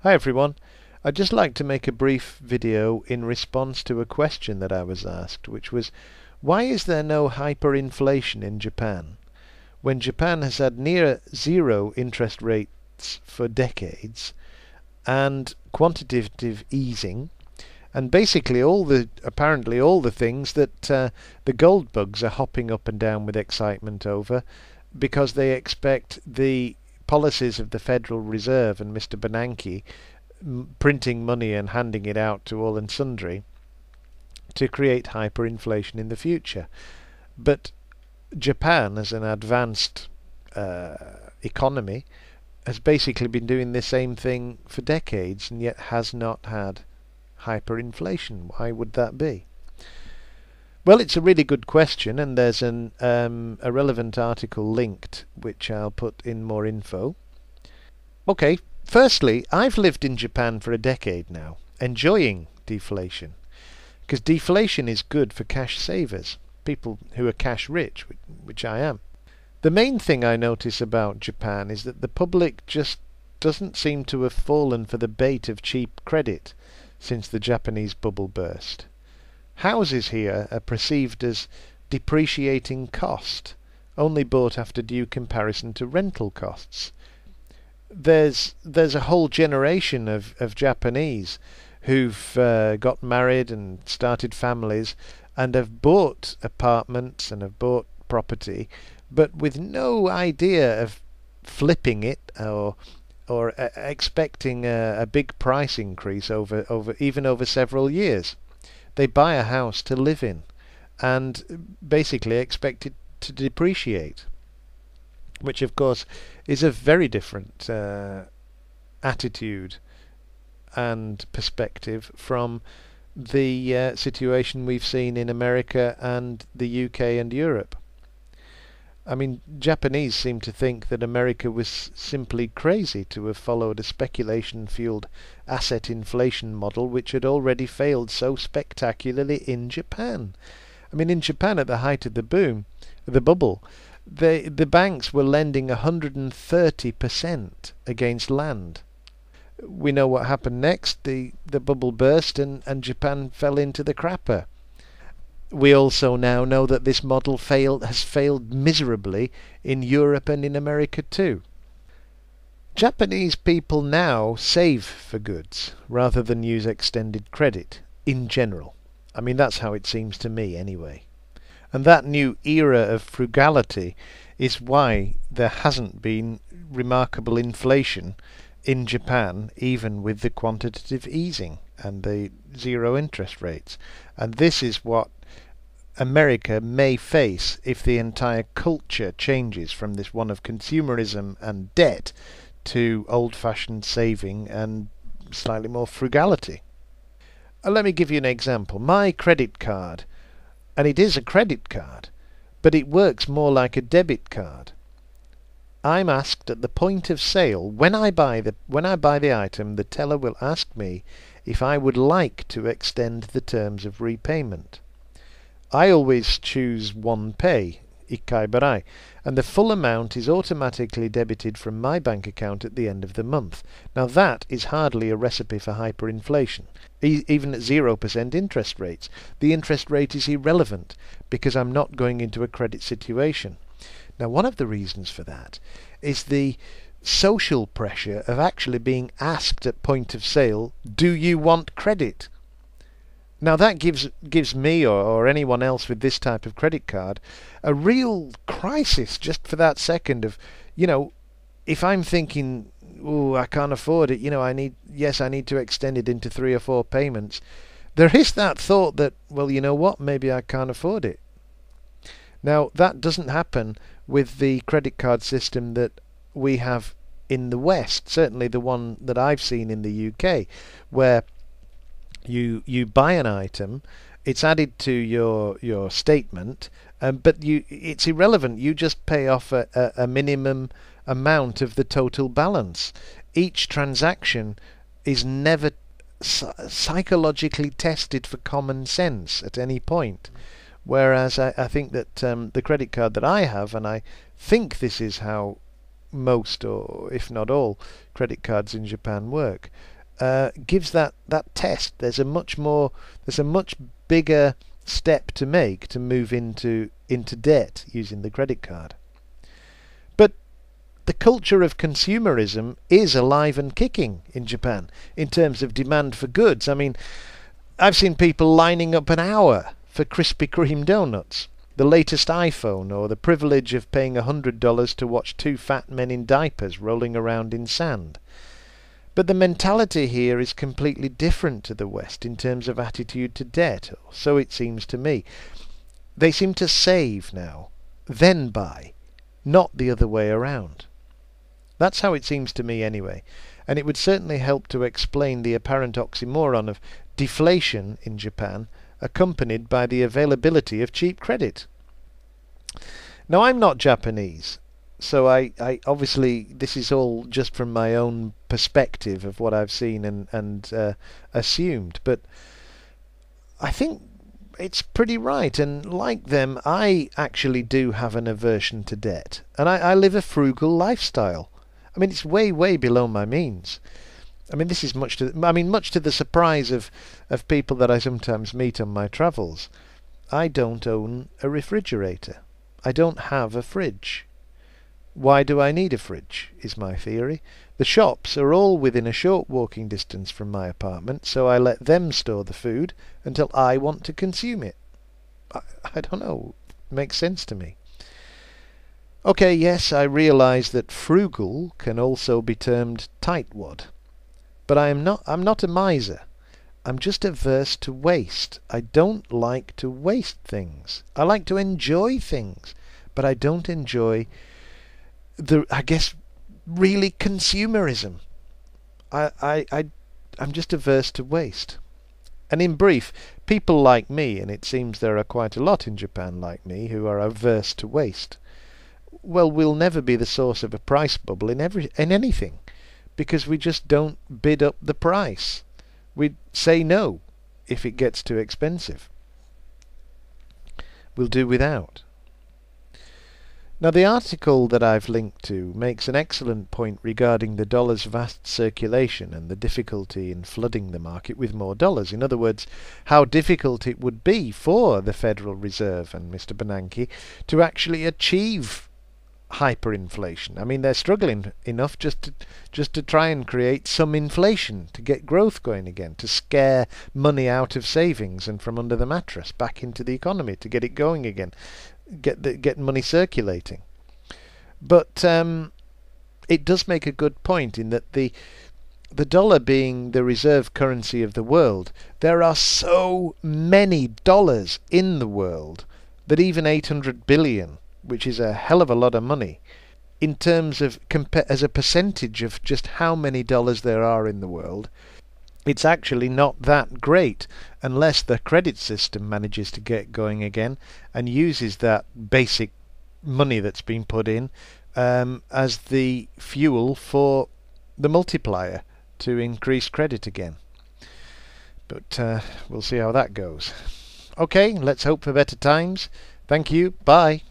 Hi everyone. I'd just like to make a brief video in response to a question that I was asked, which was, why is there no hyperinflation in Japan when Japan has had near zero interest rates for decades and quantitative easing and basically apparently all the things that the gold bugs are hopping up and down with excitement over, because they expect the policies of the Federal Reserve and Mr. Bernanke printing money and handing it out to all and sundry to create hyperinflation in the future. But Japan, as an advanced economy, has basically been doing the same thing for decades and yet has not had hyperinflation. Why would that be? Well, it's a really good question, and there's a relevant article linked, which I'll put in more info. Okay, firstly, I've lived in Japan for a decade now, enjoying deflation, because deflation is good for cash savers, people who are cash rich, which I am. The main thing I notice about Japan is that the public just doesn't seem to have fallen for the bait of cheap credit since the Japanese bubble burst. Houses here are perceived as depreciating cost, only bought after due comparison to rental costs. There's a whole generation of Japanese who've got married and started families and have bought apartments and have bought property, but with no idea of flipping it or expecting a big price increase over several years. They buy a house to live in and basically expect it to depreciate, which of course is a very different attitude and perspective from the situation we've seen in America and the UK and Europe. I mean, Japanese seem to think that America was simply crazy to have followed a speculation-fueled asset inflation model which had already failed so spectacularly in Japan. I mean, in Japan at the height of the bubble, the banks were lending 130% against land. We know what happened next. The bubble burst and Japan fell into the crapper. We also now know that this model has failed miserably in Europe and in America too. Japanese people now save for goods rather than use extended credit in general. I mean, that's how it seems to me anyway. And that new era of frugality is why there hasn't been remarkable inflation in Japan, even with the quantitative easing and the zero interest rates. And this is what America may face if the entire culture changes from this one of consumerism and debt to old-fashioned saving and slightly more frugality. Let me give you an example. My credit card, and it is a credit card, but it works more like a debit card. I'm asked at the point of sale, when I buy the item, the teller will ask me if I would like to extend the terms of repayment. I always choose one pay, ikkai barai, and the full amount is automatically debited from my bank account at the end of the month. Now that is hardly a recipe for hyperinflation. Even at 0% interest rates, the interest rate is irrelevant because I'm not going into a credit situation. Now, one of the reasons for that is the social pressure of actually being asked at point of sale, do you want credit? Now that gives me or anyone else with this type of credit card a real crisis just for that second of, if I'm thinking, oh, I can't afford it, I need to extend it into 3 or 4 payments. There is that thought that, well, you know what, maybe I can't afford it. Now that doesn't happen with the credit card system that we have in the West, certainly the one that I've seen in the UK, where you buy an item, it's added to your statement, but it's irrelevant. You just pay off a minimum amount of the total balance. Each transaction is never psychologically tested for common sense at any point. Whereas I think that the credit card that I have, and I think this is how most, or if not all, credit cards in Japan work, gives that test. There's a much bigger step to make to move into debt using the credit card. But the culture of consumerism is alive and kicking in Japan in terms of demand for goods. I mean, I've seen people lining up an hour for Krispy Kreme donuts, the latest iPhone, or the privilege of paying $100 to watch two fat men in diapers rolling around in sand. But the mentality here is completely different to the West in terms of attitude to debt, or so it seems to me. They seem to save now, then buy, not the other way around. That's how it seems to me anyway, and it would certainly help to explain the apparent oxymoron of deflation in Japan accompanied by the availability of cheap credit. Now, I'm not Japanese, so I obviously this is all just from my own perspective of what I've seen and assumed, but I think it's pretty right, and like them, I actually do have an aversion to debt, and I live a frugal lifestyle. I mean, it's way below my means. I mean, this is much to the surprise of people that I sometimes meet on my travels. I don't own a refrigerator. I don't have a fridge. Why do I need a fridge, is my theory. The shops are all within a short walking distance from my apartment, so I let them store the food until I want to consume it. I don't know. It makes sense to me. Okay, yes, I realise that frugal can also be termed tightwad. But I'm not a miser. I'm just averse to waste. I don't like to waste things. I like to enjoy things, but I don't enjoy really consumerism. I'm just averse to waste. And in brief, people like me, and it seems there are quite a lot in Japan like me, who are averse to waste, well, we'll never be the source of a price bubble in anything, because we just don't bid up the price. We say no if it gets too expensive. We'll do without. Now, the article that I've linked to makes an excellent point regarding the dollar's vast circulation and the difficulty in flooding the market with more dollars. In other words, how difficult it would be for the Federal Reserve and Mr. Bernanke to actually achieve hyperinflation. I mean, they're struggling enough just to try and create some inflation, to get growth going again, to scare money out of savings and from under the mattress back into the economy, to get it going again, get money circulating. But it does make a good point in that the dollar being the reserve currency of the world, there are so many dollars in the world that even 800 billion, which is a hell of a lot of money, in terms of as a percentage of just how many dollars there are in the world, it's actually not that great unless the credit system manages to get going again and uses that basic money that's been put in as the fuel for the multiplier to increase credit again. But we'll see how that goes. Okay, let's hope for better times. Thank you. Bye.